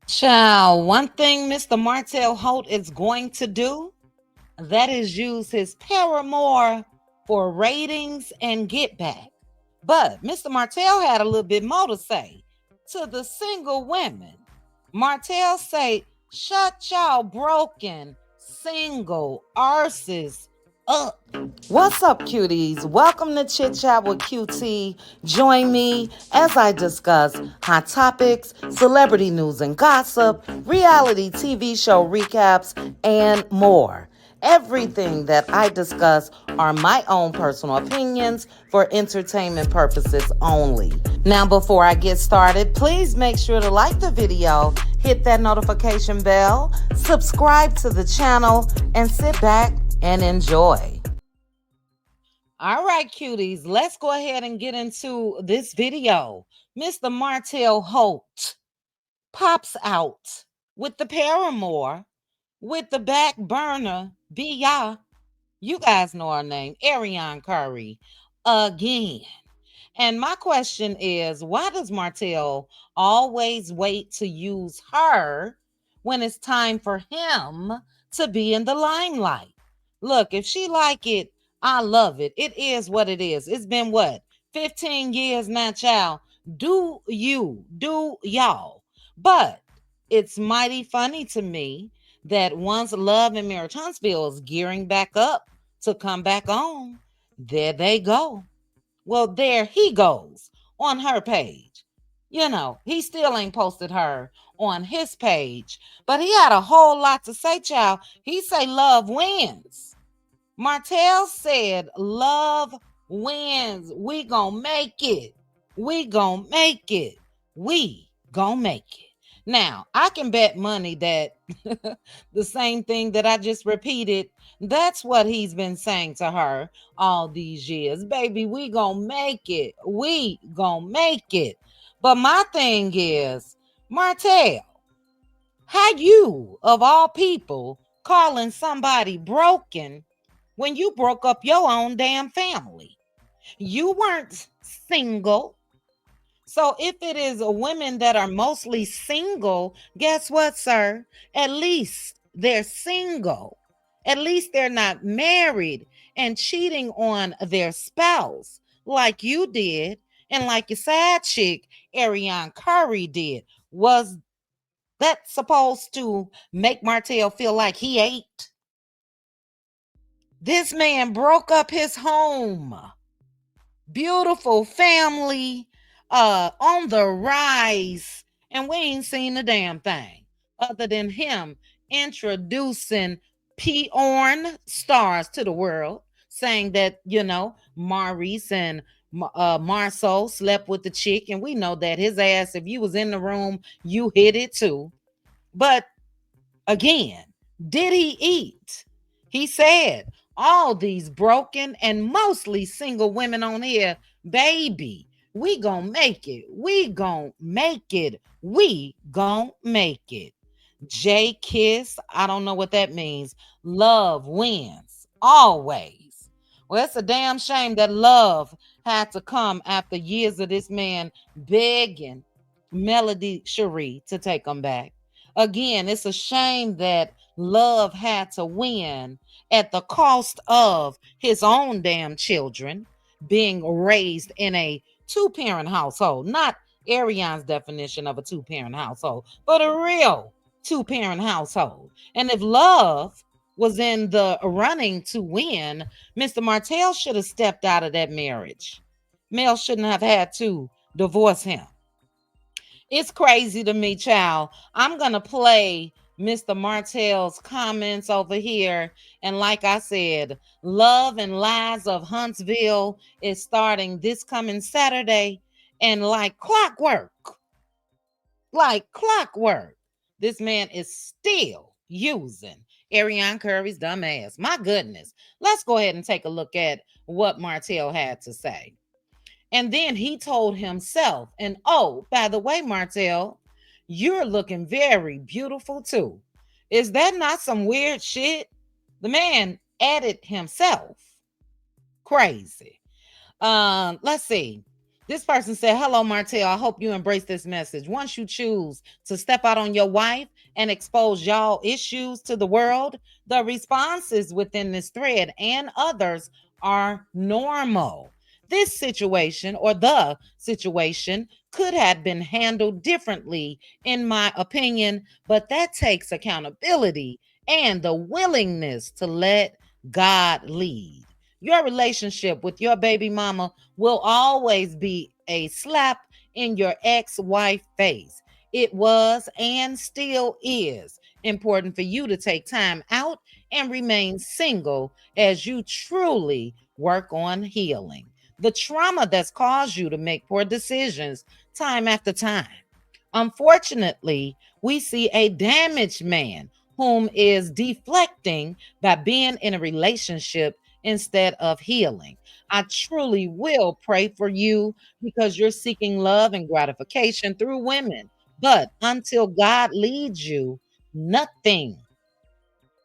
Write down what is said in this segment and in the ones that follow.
Child, one thing Mr. Martell Holt is going to do, that is use his paramour for ratings and get back. But Mr. Martell had a little bit more to say to the single women. Martell say, shut y'all broken single arses up. What's up, cuties? Welcome to Chit Chat with QT. Join me as I discuss hot topics, celebrity news and gossip, reality TV show recaps, and more. Everything that I discuss are my own personal opinions for entertainment purposes only. Now, before I get started, please make sure to like the video, hit that notification bell, subscribe to the channel, and sit back and enjoy. All right, cuties, let's go ahead and get into this video. Mr. Martell Holt pops out with the paramour, with the back burner, B.I. You guys know her name, Ariane Curry, again. And my question is, why does Martell always wait to use her when it's time for him to be in the limelight? Look, if she like it, I love it. It is what it is. It's been what? 15 years now, child. Do y'all. But it's mighty funny to me that once Love and Marriage Huntsville is gearing back up to come back on, there they go. Well, there he goes on her page. He still ain't posted her on his page, but he had a whole lot to say, child. He say love wins. Martell said love wins. We gonna make it. We gonna make it. We gonna make it. Now, I can bet money that the same thing that I just repeated, that's what he's been saying to her all these years. Baby, we gonna make it. We gonna make it. But my thing is, Martell, how you, of all people, calling somebody broken when you broke up your own damn family? You weren't single. So if it is women that are mostly single, guess what, sir? At least they're single. At least they're not married and cheating on their spouse like you did and like your side chick, Ariane Curry, did. Was that supposed to make Martell feel like he ate? This man broke up his home. Beautiful family, on the rise, and we ain't seen a damn thing other than him introducing porn stars to the world, saying that Maurice and Marceau slept with the chick, and we know that his ass, if you was in the room, you hit it too. But again, did he eat? He said, all these broken and mostly single women on here, baby, we gonna make it. We gonna make it. We gonna make it. J Kiss, I don't know what that means. Love wins always. Well, it's a damn shame that love had to come after years of this man begging Melody Cherie to take him back. Again, it's a shame that love had to win at the cost of his own damn children being raised in a two-parent household. Not Ariane's definition of a two-parent household, but a real two-parent household. And if love was in the running to win, Mr. Martell should have stepped out of that marriage. Mel shouldn't have had to divorce him. It's crazy to me, child. I'm going to play Mr. Martell's comments over here. And like I said, Love and Lies of Huntsville is starting this coming Saturday. And like clockwork, this man is still using Ariane Curry's dumb ass. My goodness. Let's go ahead and take a look at what Martell had to say. And then he told himself, and oh, by the way, Martell, you're looking very beautiful too. Is that not some weird shit? The man added himself. Crazy. Let's see. This person said, "Hello, Martell. I hope you embrace this message. Once you choose to step out on your wife and expose y'all issues to the world, the responses within this thread and others are normal. This situation or the situation could have been handled differently, in my opinion, but that takes accountability and the willingness to let God lead. Your relationship with your baby mama will always be a slap in your ex wife face. It was and still is important for you to take time out and remain single as you truly work on healing the trauma that's caused you to make poor decisions time after time. Unfortunately, we see a damaged man whom is deflecting by being in a relationship instead of healing. I truly will pray for you because you're seeking love and gratification through women. But until God leads you, nothing,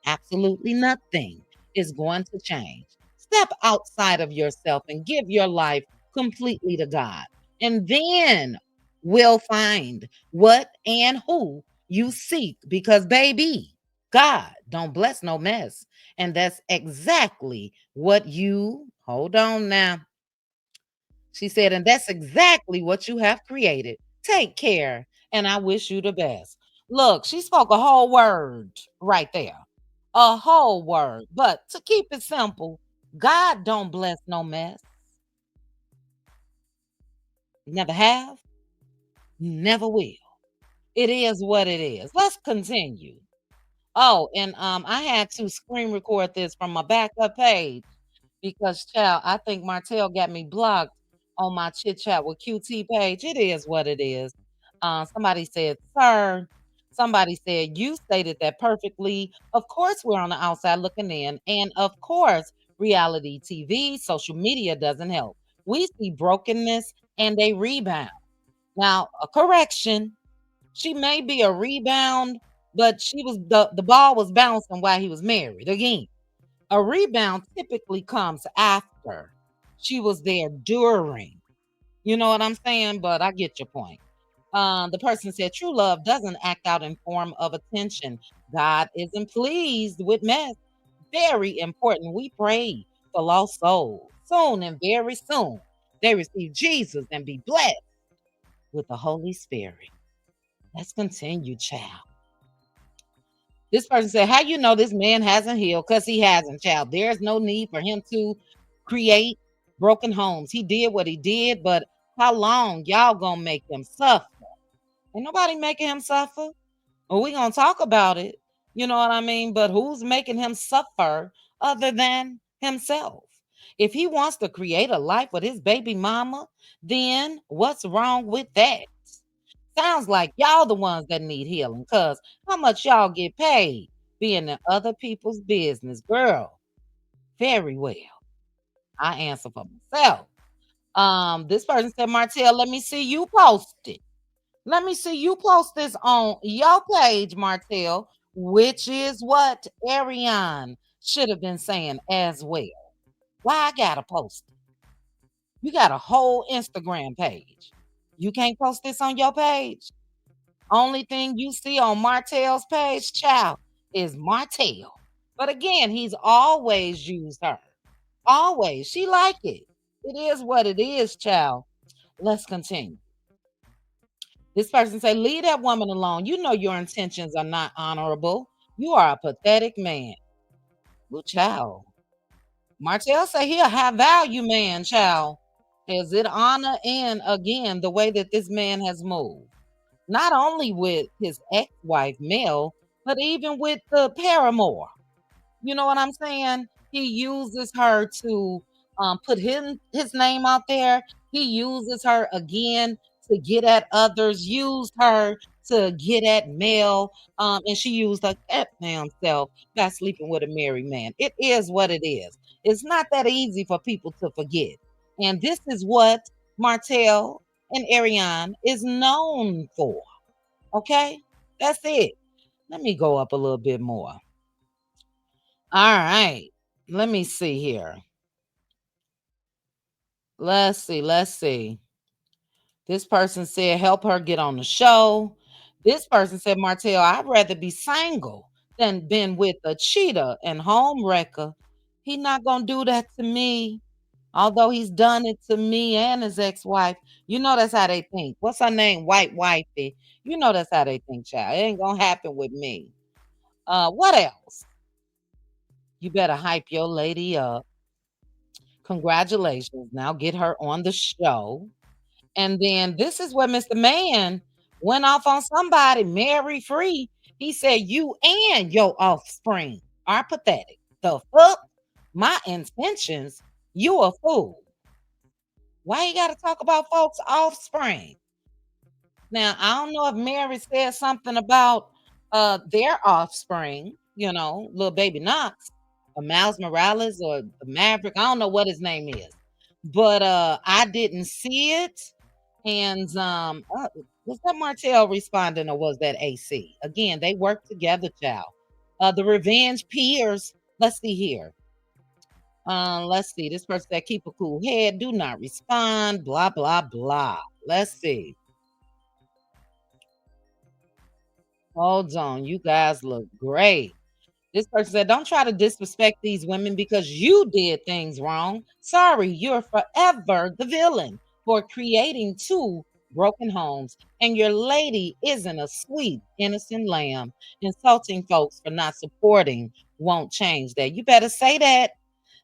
absolutely nothing, is going to change. Step outside of yourself and give your life completely to God. And then we'll find what and who you seek because, baby, God don't bless no mess. And that's exactly what you, hold on now. She said, and that's exactly what you have created. Take care, and I wish you the best. Look, she spoke a whole word right there. A whole word. But to keep it simple, God don't bless no mess. Never have, never will. It is what it is. Let's continue. Oh, and I had to screen record this from my backup page because, child, I think Martell got me blocked on my chit chat with QT page. It is what it is. Somebody said, "Sir," somebody said, "You stated that perfectly. Of course, we're on the outside looking in. And of course, reality TV, social media doesn't help. We see brokenness and they rebound." Now, a correction, she may be a rebound, but the ball was bouncing while he was married. Again, a rebound typically comes after. She was there during. You know what I'm saying? But I get your point. The person said, "True love doesn't act out in form of attention. God isn't pleased with mess. Very important. We pray for lost souls. Soon and very soon, they receive Jesus and be blessed with the Holy Spirit." Let's continue, child. This person said, "How you know this man hasn't healed? Because he hasn't, child. There's no need for him to create broken homes. He did what he did, but how long y'all gonna make him suffer? Ain't nobody making him suffer. Well, we gonna talk about it. You know what I mean? But who's making him suffer other than himself? If he wants to create a life with his baby mama, then what's wrong with that? Sounds like y'all the ones that need healing, cause how much y'all get paid being in other people's business, girl? Very well. I answer for myself. This person said, "Martell, let me see you post it. Let me see you post this on your page, Martell," which is what Ariane should have been saying as well. Why I gotta post it? You got a whole Instagram page. You can't post this on your page? Only thing you see on Martell's page, child, is Martell. But again, he's always used her. Always. She like it. It is what it is, child. Let's continue. This person say, "Leave that woman alone. You know your intentions are not honorable. You are a pathetic man." Well, child. Martell say he a high value man, child. Is it honor in again the way that this man has moved? Not only with his ex-wife Mel, but even with the paramour. You know what I'm saying? He uses her to put his name out there. He uses her again to get at others. Used her to get at Mel, and she used her that damn self by sleeping with a married man. It is what it is. It's not that easy for people to forget, and this is what Martell and Ariane is known for. Okay, that's it. Let me go up a little bit more. All right. Let me see here. Let's see. Let's see. This person said, help her get on the show. This person said, Martell, I'd rather be single than been with a cheater and home wrecker. He not gonna do that to me. Although he's done it to me and his ex-wife. You know that's how they think. What's her name? White wifey. You know that's how they think, child. It ain't gonna happen with me. What else? You better hype your lady up. Congratulations. Now get her on the show. And then this is where Mr. Man went off on somebody, Mary Free. He said, you and your offspring are pathetic. The fuck? My intentions? You a fool. Why you gotta talk about folks' offspring? Now, I don't know if Mary said something about their offspring, little baby Knox, or Miles Morales, or the Maverick. I don't know what his name is. But I didn't see it. And was that Martell responding or was that AC? Again, they work together, child. The revenge peers. Let's see here. Let's see. This person said, keep a cool head, do not respond, blah, blah, blah. Let's see. Hold on. You guys look great. This person said, don't try to disrespect these women because you did things wrong. Sorry, you're forever the villain for creating two broken homes. And your lady isn't a sweet, innocent lamb. Insulting folks for not supporting won't change that. You better say that.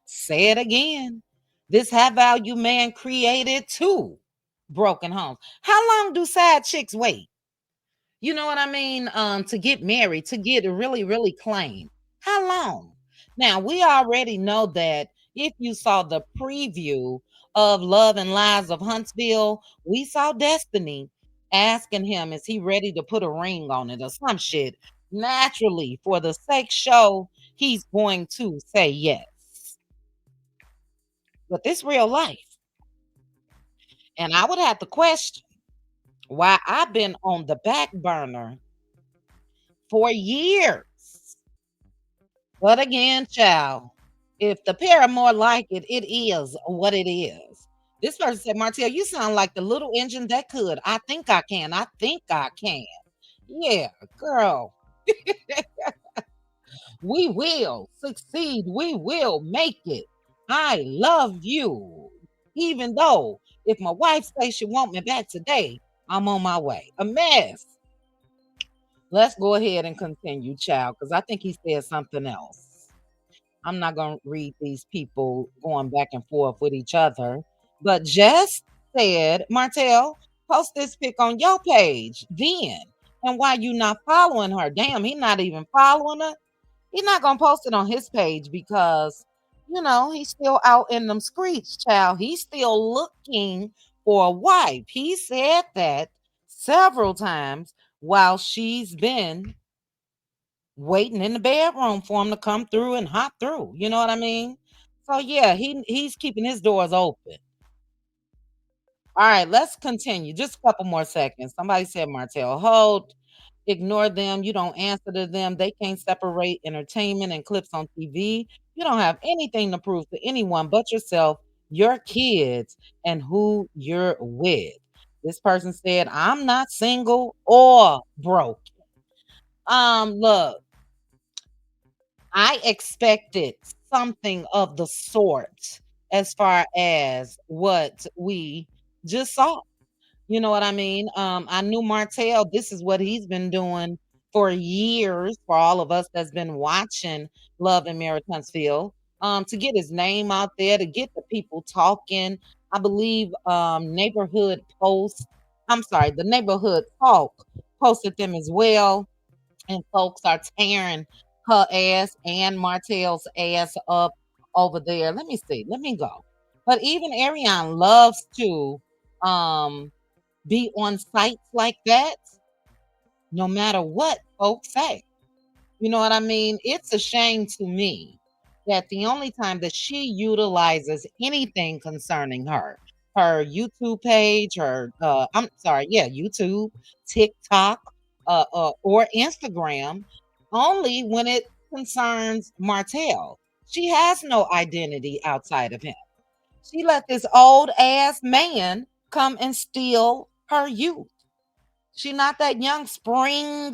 Say it again. This high value man created two broken homes. How long do side chicks wait? You know what I mean? To get married, to get really, really claimed. How long? Now, we already know that if you saw the preview of Love and Lies of Huntsville, we saw Destiny asking him, is he ready to put a ring on it or some shit? Naturally, for the sex show, he's going to say yes. But this real life. And I would have to question why I've been on the back burner for years. But again, child, if the paramour like it, it is what it is. This person said, Martell, you sound like the little engine that could. I think I can. I think I can. Yeah, girl, we will succeed. We will make it. I love you. Even though if my wife says she want me back today, I'm on my way. A mess. Let's go ahead and continue, child, because I think he said something else. I'm not going to read these people going back and forth with each other. But Jess said, Martell, post this pic on your page then. And why you not following her? Damn, he not even following her. He's not going to post it on his page because, he's still out in them streets, child. He's still looking for a wife. He said that several times while she's been waiting in the bedroom for him to come through and hop through. You know what I mean? So yeah, he's keeping his doors open. All right, let's continue. Just a couple more seconds. Somebody said Martell Holt. Ignore them. You don't answer to them. They can't separate entertainment and clips on TV. You don't have anything to prove to anyone but yourself, your kids, and who you're with. This person said, I'm not single or broke. Look, I expected something of the sort as far as what we just saw. You know what I mean? I knew Martell, this is what he's been doing for years for all of us that's been watching Love and Marriage Huntsville. To get his name out there, to get the people talking. I believe Neighborhood Post, I'm sorry, the Neighborhood Talk posted them as well, and folks are tearing her ass and Martell's ass up over there. Let me see. Let me go. But even Ariane loves to be on sites like that, no matter what folks say. You know what I mean? It's a shame to me that the only time that she utilizes anything concerning her YouTube page, I'm sorry, yeah, YouTube, TikTok, or Instagram, only when it concerns Martell. She has no identity outside of him. She let this old ass man come and steal her youth. She not that young spring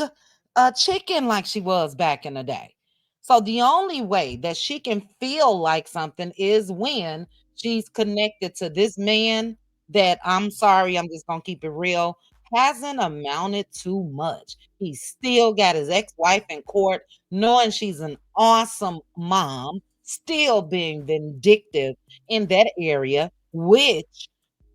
chicken like she was back in the day. So the only way that she can feel like something is when she's connected to this man that, I'm sorry, I'm just gonna keep it real, hasn't amounted to much. He still got his ex-wife in court, knowing she's an awesome mom, still being vindictive in that area, which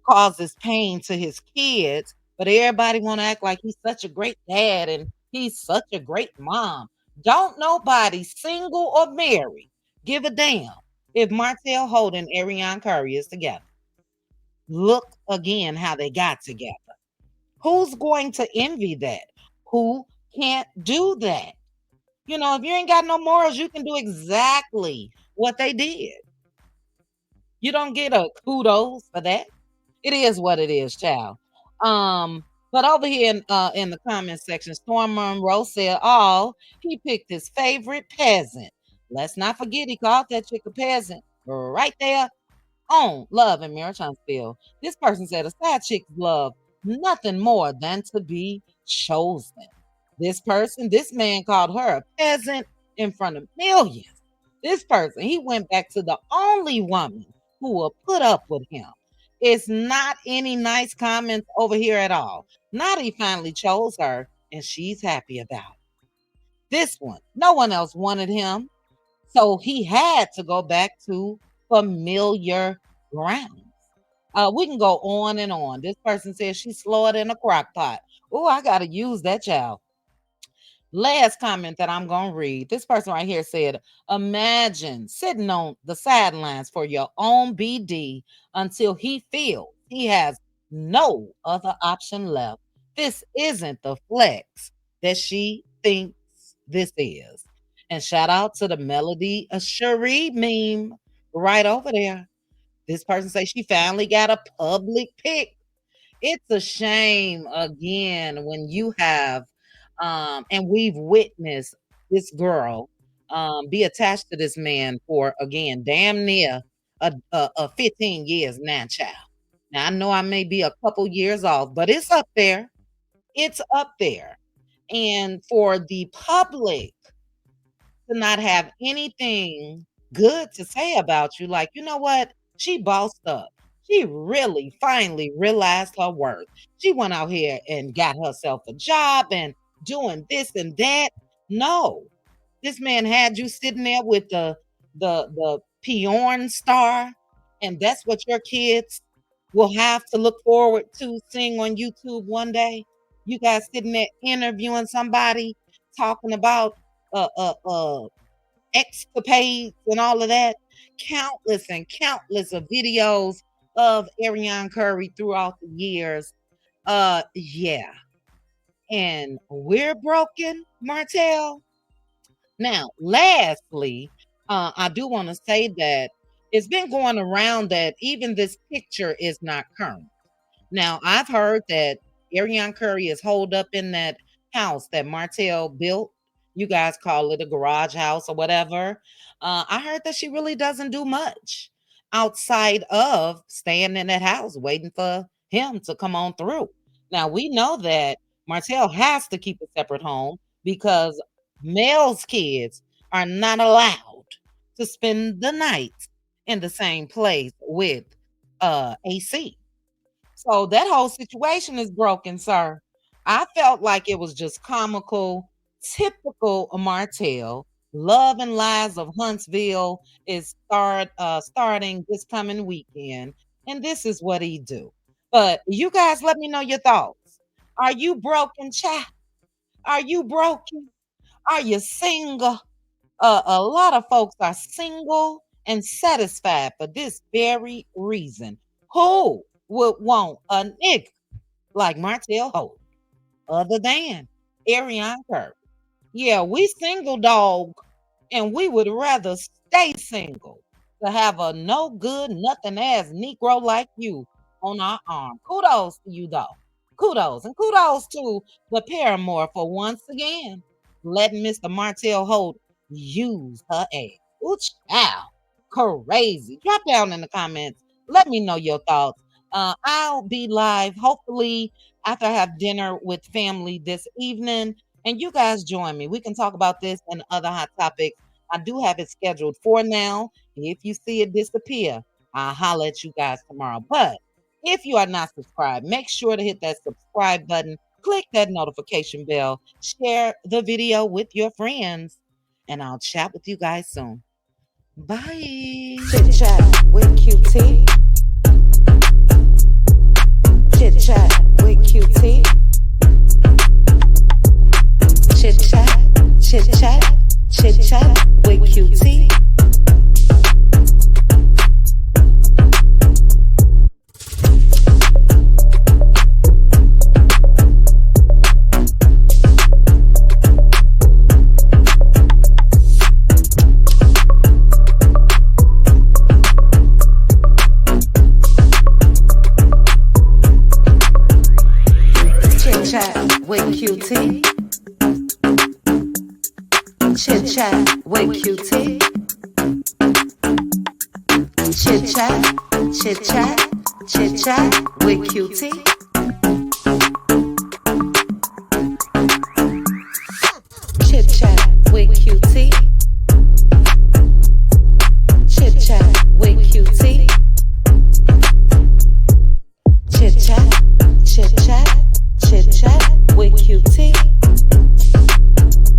causes pain to his kids, but everybody want to act like he's such a great dad and he's such a great mom. Don't nobody, single or married, give a damn if Martell Holt and Ariane Curry is together. Look again how they got together. Who's going to envy that? Who can't do that? You know, if you ain't got no morals, you can do exactly what they did. You don't get a kudos for that. It is what it is, child. But over here in the comment section, Storm Monroe said, "Oh, he picked his favorite peasant. Let's not forget he called that chick a peasant right there on Love and Marriage Huntsville. This person said a side chick's love nothing more than to be chosen. This man called her a peasant in front of millions. This person, he went back to the only woman who will put up with him. It's not any nice comments over here at all. Not he finally chose her and she's happy about it. This one, no one else wanted him. So he had to go back to familiar grounds. We can go on and on. This person says she's slower than a crock pot. Oh, I got to use that child. Last comment that I'm going to read. This person right here said, imagine sitting on the sidelines for your own BD until he feels he has no other option left. This isn't the flex that she thinks this is. And shout out to the Melody Cherie meme right over there. This person say she finally got a public pic. It's a shame again when you have and we've witnessed this girl be attached to this man for again damn near a 15 years now, child. Now I know I may be a couple years off, but it's up there. It's up there. And for the public to not have anything good to say about you. Like, you know what? She bossed up. She really finally realized her worth. She went out here and got herself a job and doing this and that. No, this man had you sitting there with the peon star, and that's what your kids will have to look forward to seeing on YouTube one day. You guys sitting there interviewing somebody talking about uh escapades and all of that. Countless and countless of videos of Ariane Curry throughout the years. Yeah. And we're broken, Martell. Now, lastly, I do want to say that it's been going around that even this picture is not current. Now, I've heard that Ariane Curry is holed up in that house that Martell built. You guys call it a garage house or whatever. I heard that she really doesn't do much outside of staying in that house, waiting for him to come on through. Now, we know that Martell has to keep a separate home because male's kids are not allowed to spend the night in the same place with AC. So that whole situation is broken, sir. I felt like it was just comical, typical of Martell. Love and Lies of Huntsville is starting this coming weekend, and this is what he do. But you guys, let me know your thoughts. Are you broken, chat? Are you broken? Are you single? A lot of folks are single and satisfied for this very reason. Who would want a nigga like Martell Holt other than Ariane Curry? Yeah, we single dog, and we would rather stay single to have a no good, nothing ass Negro like you on our arm. Kudos to you, though. Kudos. And kudos to the Paramore for once again letting Mr. Martell Holt use her ass. Ooh, child. Crazy. Drop down in the comments. Let me know your thoughts. I'll be live hopefully after I have dinner with family this evening. And you guys join me. We can talk about this and other hot topics. I do have it scheduled for now. If you see it disappear, I'll holler at you guys tomorrow. But if you are not subscribed, make sure to hit that subscribe button, click that notification bell, share the video with your friends, and I'll chat with you guys soon. Bye. Chit chat with QT. Chit chat with QT. Chit chat, chit chat, chit chat with QT. With QT. Chit chat with QT. Chit chat, chit chat, chit chat with QT.